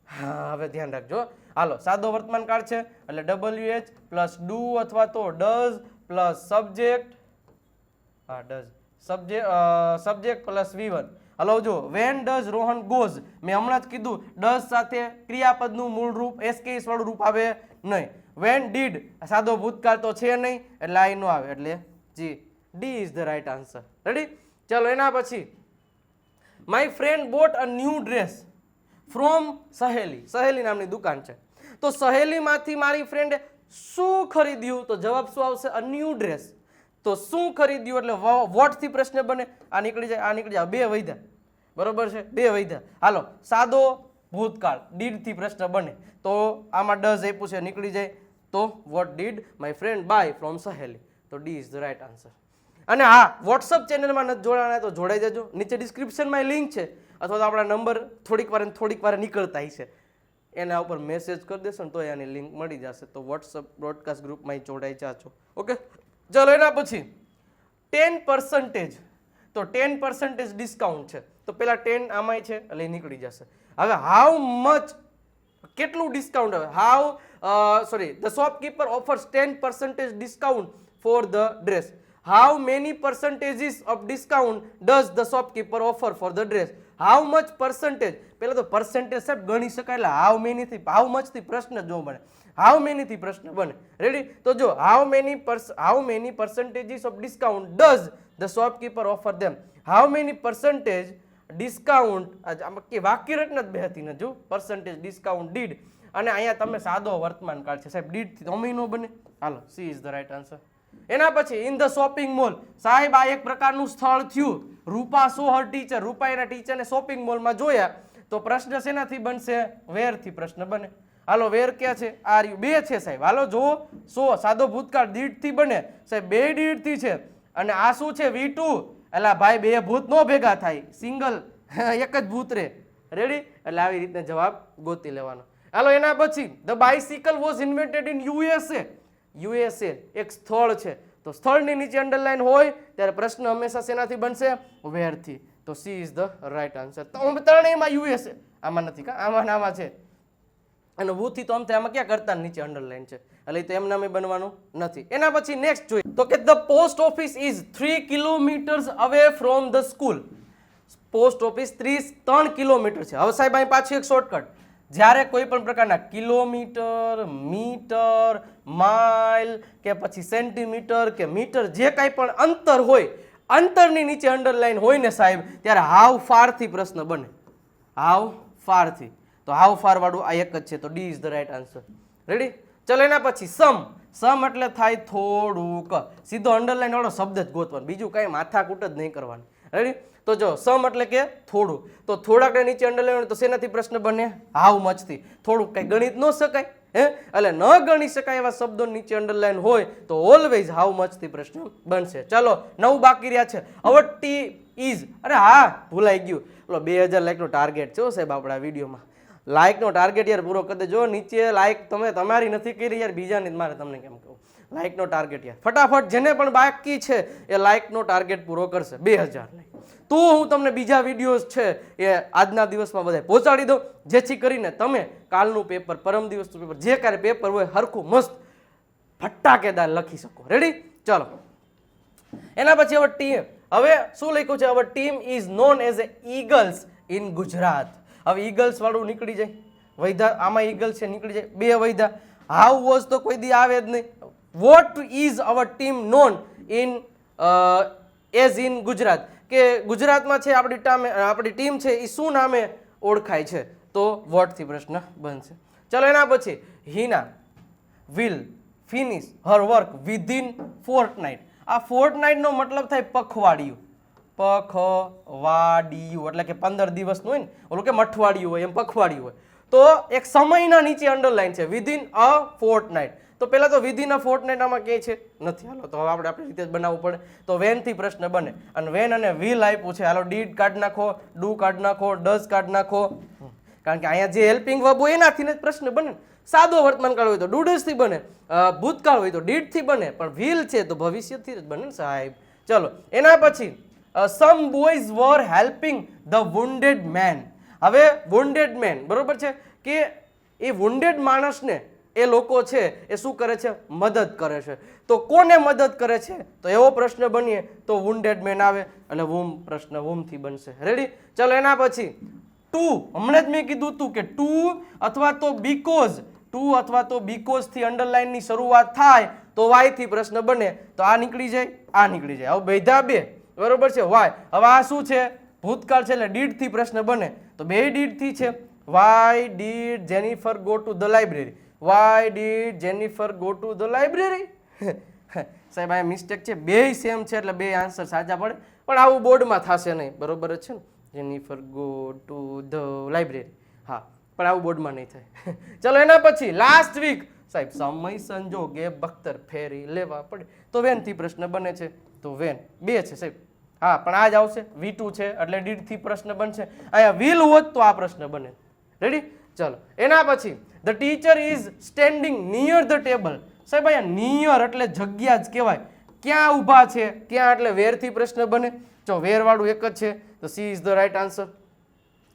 હા, હવે ધ્યાન રાખજો. હાલો, સાદો વર્તમાન કાળ છે એટલે WH પ્લસ ડુ અથવા તો ડઝ પ્લસ સબ્જેક્ટ. હા, does subject plus V1. Hello જો, વેન ડઝ રોહન ગોઝ. મેં હમણાં જ કીધું ડઝ સાથે ક્રિયાપદનું મૂળ રૂપ SKS વાળું રૂપ આવે નહીં. વેન ડીડ સાદો ભૂતકાળ તો છે નહીં એટલે આ નો આવે, એટલે G D is the right answer. Ready? ચલો, એના પછી my friend bought a new dress from Saheli. Saheli નામની દુકાન છે, તો સહેલીમાંથી મારી ફ્રેન્ડે શું ખરીદ્યું? તો જવાબ શું આવશે? અ ન્યૂ ડ્રેસ. તો શું ખરીદ્યું એટલે વોટ થી પ્રશ્ન બને. આ નીકળી જાય, આ નીકળી જાય, બે વૈધા. બરોબર છે, બે વૈધા. હાલો, સાદો ભૂતકાળ ડીડ થી પ્રશ્ન બને, તો આમાં ડઝ આપ્યું છે, નીકળી જાય. તો what did my friend buy from સહેલી. તો D is the right answer. અને હા, વોટ્સઅપ ચેનલમાં નથી જોડાણા તો જોડાઈ જજો. નીચે ડિસ્ક્રિપ્શનમાં લિંક છે, અથવા તો આપણા નંબર થોડીક વાર નીકળતા છે, એના ઉપર મેસેજ કરી દેશો ને તો એની લિંક મળી જશે. તો વોટ્સઅપ બ્રોડકાસ્ટ ગ્રુપમાં જોડાઈ જાજો. ઓકે, ચલો એના પછી 10%. તો 10% ડિસ્કાઉન્ટ છે, તો પેલા 10 આમાંય છે એટલે નીકળી જશે. હવે હાઉ મચ, કેટલું ડિસ્કાઉન્ટ? હવે how the shopkeeper offers 10% discount for the dress. How many percentages of discount does the shopkeeper offer for the dress? How much percentage? પહેલા તો percentage સાહેબ ગણી શકાય એટલે how many થી how much થી પ્રશ્ન જો બને. how many થી પ્રશ્ન બને. રેડી? તો જો how many percentages of discount does the shopkeeper offer them? How many percentage discount, આમાં કે વાક્ય રચના જ બેહતી ન જો, percentage discount did. અને અહીંયા તમે સાદો વર્તમાન કાળ છે સાહેબ, did થી તો નો બને. હાલો, C is the right answer. એના પછી ઇન ધ શોપિંગ મોલ. સાહેબ આ એક પ્રકારનું સ્થળ થયું. રૂપા સો હર ટીચર. રૂપા એના ટીચરને શોપિંગ મોલમાં જોયા, તો પ્રશ્ન શેનાથી બનશે? વેર થી પ્રશ્ન બને. હાલો, વેર ક્યાં છે? Are you. બે છે સાહેબ. હાલો જુઓ, સો સાદો ભૂતકાળ દીડ થી બને સાહેબ, બે દીડ થી છે. અને આ શું છે? V2. એટલે ભાઈ બે ભૂત નો ભેગા થાય, સિંગલ એક જ ભૂત રે. રેડી? એટલે આવી રીતે જવાબ ગોતી લેવાનો. હાલો, એના પછી the bicycle was invented in USA. USA એક સ્થળ છે, તો સ્થળની નીચે અંડરલાઈન હોય ત્યારે પ્રશ્ન હંમેશા શેનાથી બનશે? વેર થી. તો C is the right answer. ત્રણેયમાં USA. આમાં નથી કા, આમાં છે. અને વુ થી તો આમાં ક્યાં કરતા નીચે અંડરલાઈન છે, એટલે તો એમ નામે બનવાનું નથી. એના પછી નેક્સ્ટ જોઈએ તો કે the post office is 3 kilometres away from the school. Post office 3 kilometre છે. હવે સાહેબ અહીં પાછું એક શોર્ટકટ. જ્યારે કોઈ પણ પ્રકારના કિલોમીટર, મીટર, માઇલ કે પછી સેન્ટીમીટર કે મીટર, જે કાંઈ પણ અંતર હોય, અંતરની નીચે અંડરલાઈન હોય ને સાહેબ, ત્યારે હાઉ ફાર થી પ્રશ્ન બને. હાઉ ફાર થી. તો હાઉ ફાર વાળું આ એક જ છે, તો D is the right answer. Ready? ચલો એના પછી સમ. સમ એટલે થાય થોડુંક. સીધો અંડરલાઈન વાળો શબ્દ જ ગોતવાનો, બીજું કાંઈ માથાકૂટ જ નહીં કરવાની. રેડી? તો જો સમ એટલે કે થોડું, તો થોડાક નીચે અંડરલાઈન તો શેનાથી પ્રશ્ન બને? હાઉ મચ થી. થોડુંક કઈ ગણિત ન શકાય હે, એટલે ન ગણી શકાય એવા શબ્દો નીચે અંડરલાઈન હોય તો ઓલવેઝ હાઉ મચ થી પ્રશ્ન બનશે. ચલો 9 બાકી રહ્યા છે. હવે ટી ઇઝ, અરે હા ભૂલાઈ ગયું, પેલો 2000 લાઈક નો ટાર્ગેટ છે સાહેબ આપણા વિડીયોમાં. લાઈક નો ટાર્ગેટ યાર પૂરો કરી દેજો. નીચે લાઈક તમે તમારી નથી કરી યાર, બીજાની મારે તમને કેમ કહું. લાઈક નો ટાર્ગેટ યાર ફટાફટ, જેને પણ બાકી છે એ લાઈક નો ટાર્ગેટ પૂરો કરશે. 2000 લાઈક તો હું તમને બીજા વિડીયોઝ છે એ આજના દિવસમાં બધા પહોંચાડી દઉં, જેથી કરીને તમે કાલનું પેપર, પરમ દિવસનું પેપર, જે કાંઈ પેપર હોય હરખું મસ્ત ફટાકેદાર લખી શકો. રેડી? ચલો એના પછી હવે ટીમ. હવે શું લખ્યું છે? હવે team is known as a eagles in Gujarat. હવે ઈગલ્સ વાળું નીકળી જાય, વૈધા આમાં ઈગલ છે નીકળી જાય, બે વૈધા. હાઉ વોઝ તો કોઈ દી આવે જ નહીં. What is our team non in as in Gujarat, કે ગુજરાતમાં છે આપણી ટીમ છે એ શું નામે ઓળખાય છે, તો વોટથી પ્રશ્ન બનશે. ચલો એના પછી Hina will finish her work within Fortnite. આ ફોર્ટનાઇટનો મતલબ થાય પખવાડિયું. પખવાડિયું એટલે કે 15 દિવસનું હોય ને, ઓલું કે મઠવાડિયું હોય એમ પખવાડિયું હોય. તો એક સમયના નીચે અંડરલાઈન છે વિધિન અ ફોર્ટનાઇટ. તો પહેલા તો વિધિન અ ફોર્ટનાઇટ આમાં ક્યાંય છે નથી. હાલો તો હવે આપણે આપણી રીતે જ બનાવવું પડે. તો વેન થી પ્રશ્ન બને, અને વેન અને વિલ આપ્યું છે. હાલો ડીડ કાઢી નાખો, ડુ કાઢી નાખો, ડઝ કાઢી નાખો, કારણ કે અહીંયા જે હેલ્પિંગ વર્બ હોય એનાથી જ પ્રશ્ન બને. સાદો વર્તમાનકાળ હોય તો ડુ ડઝ થી બને, ભૂતકાળ હોય તો ડીડ થી બને, પણ વિલ છે તો ભવિષ્યથી જ બને સાહેબ. ચલો એના પછી some boys were helping the wounded man. હવે વુન્ડેડ મેન બરોબર છે કે એ વુન્ડેડ માણસને એ લોકો છે એ શું કરે છે, મદદ કરે છે. તો કોને મદદ કરે છે, તો એવો પ્રશ્ન બનીએ તો વુન્ડેડ મેન આવે, એટલે વુમ પ્રશ્ન વુમ થી બનશે. રેડી. ચલો એના પછી ટુ, હમણાં જ મેં કીધું હતું કે ટુ અથવા તો બીકોઝ, ટુ અથવા તો બીકોઝ થી અંડરલાઈન ની શરૂઆત થાય તો વાય થી પ્રશ્ન બને. તો આ નીકળી જાય, આ નીકળી જાય. હવે બેધા બે બરોબર છે વાય. હવે આ શું છે, ભૂતકાળ છે એટલે ડીડ થી પ્રશ્ન બને. તો બે ડીડ થી છે. Why did Jennifer go to the library. Why did Jennifer go to the library. સાહેબ આ મિસ્ટેક છે, બે સેમ છે એટલે બે આન્સર સાચા પડે, પણ આવું બોર્ડમાં થશે નહીં. બરોબર જ છે ને, Jennifer go to the library. હા, પણ આવું બોર્ડમાં નહીં થાય. ચલો એના પછી લાસ્ટ વીક સાહેબ સમય સંજોગે બખ્તર ફેરી લેવા પડે. તો વેન થી પ્રશ્ન બને છે. તો વેન બે છે સાહેબ. હા, પણ આ જ આવશે V2 છે એટલે ડીડ થી પ્રશ્ન બનશે. અહીંયા વિલ હોત તો આ પ્રશ્ન બને. રેડી. ચલો એના પછી the teacher is standing near the table. સાહેબ અહીંયા નિયર એટલે જગ્યા જ કહેવાય. ક્યાં ઊભા છે, ક્યાં એટલે વેર થી પ્રશ્ન બને. જો વેર વાળું એક જ છે તો C is the right answer.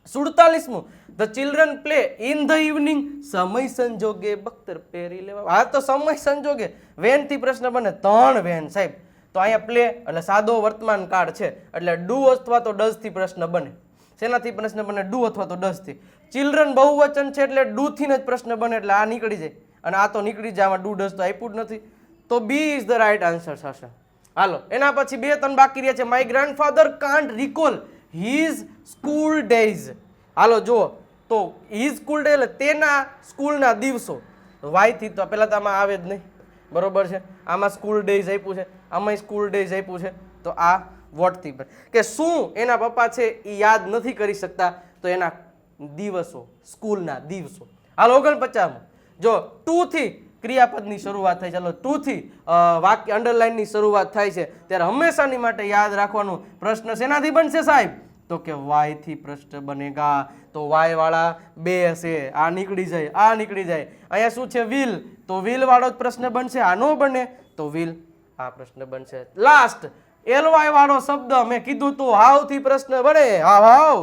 47મું the children play in the evening. સમય સંજોગે બખ્તર પહેરી લેવા. હા, તો સમય સંજોગે વેન થી પ્રશ્ન બને. 3 વેન સાહેબ. તો અહીંયા પ્લે એટલે સાદો વર્તમાન કાળ છે એટલે ડુ અથવા તો ડઝ થી પ્રશ્ન બને. શેનાથી પ્રશ્ન બને, ડુ અથવા તો ડઝ થી. ચિલ્ડ્રન બહુવચન છે એટલે ડુ થી જ પ્રશ્ન બને, એટલે આ નીકળી જાય અને આ તો નીકળી જાય. આમાં ડુ ડઝ તો આપ્યું જ નથી, તો B is the right answer થશે. હાલો એના પછી 2-3 બાકી રહ્યા છે. My grandfather can't recall his school days. હાલો જુઓ, તો હિઝ સ્કૂલ ડે એટલે તેના સ્કૂલના દિવસો. વાય થી તો પેલા તો આમાં આવે જ નહીં. બરોબર છે, આમાં સ્કૂલ ડેઝ આપ્યું છે, આમાં સ્કૂલ ડેઝ આપ્યું છે. તો આ વોટ થી કે શું એના પપ્પા છે એ યાદ નથી કરી શકતા, તો એના દિવસો, સ્કૂલના દિવસો. હાલો 49. જો ટુ થી ક્રિયાપદની શરૂઆત થાય. ચાલો ટુ થી વાક્ય અંડરલાઈન ની શરૂઆત થાય છે ત્યારે હંમેશાની માટે યાદ રાખવાનું પ્રશ્ન શેનાથી બનશે સાહેબ, તો કે વાય થી પ્રશ્ન બનેગા. તો વાય વાળા બે હશે, આ નીકળી જાય, આ નીકળી જાય. અહીંયા શું છે વિલ, તો વિલ વાળો જ પ્રશ્ન બનશે. આ નો બને તો વિલ આ પ્રશ્ન બનશે. લાસ્ટ એલવાય વાળો શબ્દ મેં કીધું તો હાવ થી પ્રશ્ન બને. હાવ હાવ,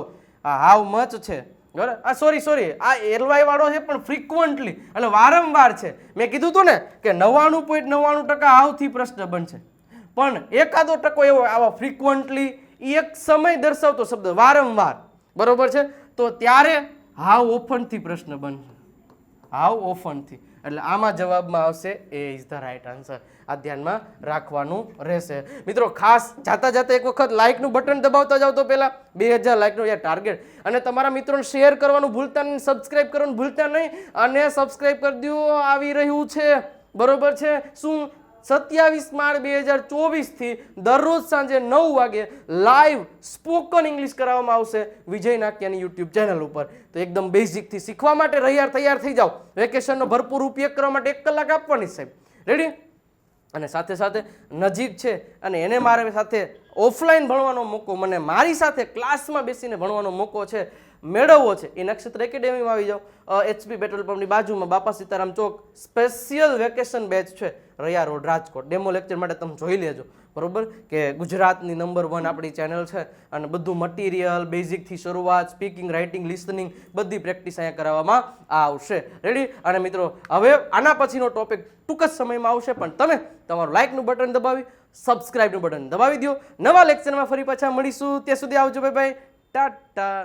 આ હાવ મચ છે. બરાબર. આ સોરી આ એલવાય વાળો છે પણ ફ્રીક્વન્ટલી એટલે વારંવાર છે. મેં કીધું હતું ને કે 99.99% હાવ થી પ્રશ્ન બનશે, પણ એકાદો ટકો એવો આવા ફ્રીક્વન્ટલી એક સમય દર્શાવતો શબ્દ વારંવાર. બરોબર છે, તો ત્યારે હાવ ઓફન થી પ્રશ્ન બનશે. હાવ ઓફન થી, એટલે આમાં જવાબમાં આવશે એ ઇઝ ધ રાઈટ આન્સર. આ ધ્યાનમાં રાખવાનું રહેશે. મિત્રો ખાસ જાતા જાતા એક વખત લાઇકનું બટન દબાવતા જાવ તો પહેલા 2000 લાઇકનું ટાર્ગેટ, અને તમારા મિત્રોને શેર કરવાનું ભૂલતા નહીં, સબસ્ક્રાઇબ કરવાનું ભૂલતા નહીં. અને સબસ્ક્રાઇબ કરી દો. આવી રહ્યું છે બરોબર છે શું 27 માર્ચ 2024 થી દરરોજ સાંજે 9 વાગે લાઈવ સ્પોકન ઇંગ્લિશ કરાવવામાં આવશે વિજય નાક્યાની યુટ્યુબ ચેનલ ઉપર. તો એકદમ બેઝિક થી શીખવા માટે તૈયાર થઈ જાઓ. વેકેશનનો ભરપૂર ઉપયોગ કરવા માટે 1 કલાક આપવાની સાહેબ. રેડી. અને સાથે સાથે નજીક છે અને એને મારી સાથે ઓફલાઈન ભણવાનો મોકો, મને મારી સાથે ક્લાસમાં બેસીને ભણવાનો મોકો છે, મેળવવો છે, એ નક્ષત્ર એકેડેમીમાં આવી જાઓ. HP પેટ્રોલ પંપની બાજુમાં બાપા સીતારામ ચોક સ્પેશિયલ વેકેશન બેચ છે, Raiya road, Rajkot. Demo lecture માટે તમે જોઈ લેજો. બરોબર કે ગુજરાતની નંબર 1 આપણી ચેનલ છે અને બધું મટીરિયલ બેઝિકથી શરૂઆત, સ્પીકિંગ, રાઇટિંગ, લિસનિંગ બધી પ્રેક્ટિસ અહીંયા કરાવવામાં આવશે. રેડી. અને મિત્રો હવે આના પછીનો ટોપિક ટૂંક જ સમયમાં આવશે, પણ તમે તમારું લાઇકનું બટન દબાવી સબસ્ક્રાઇબનું બટન દબાવી દો. નવા લેક્ચરમાં ફરી પાછા મળીશું. ત્યાં સુધી આવજો. Bye bye, Tata.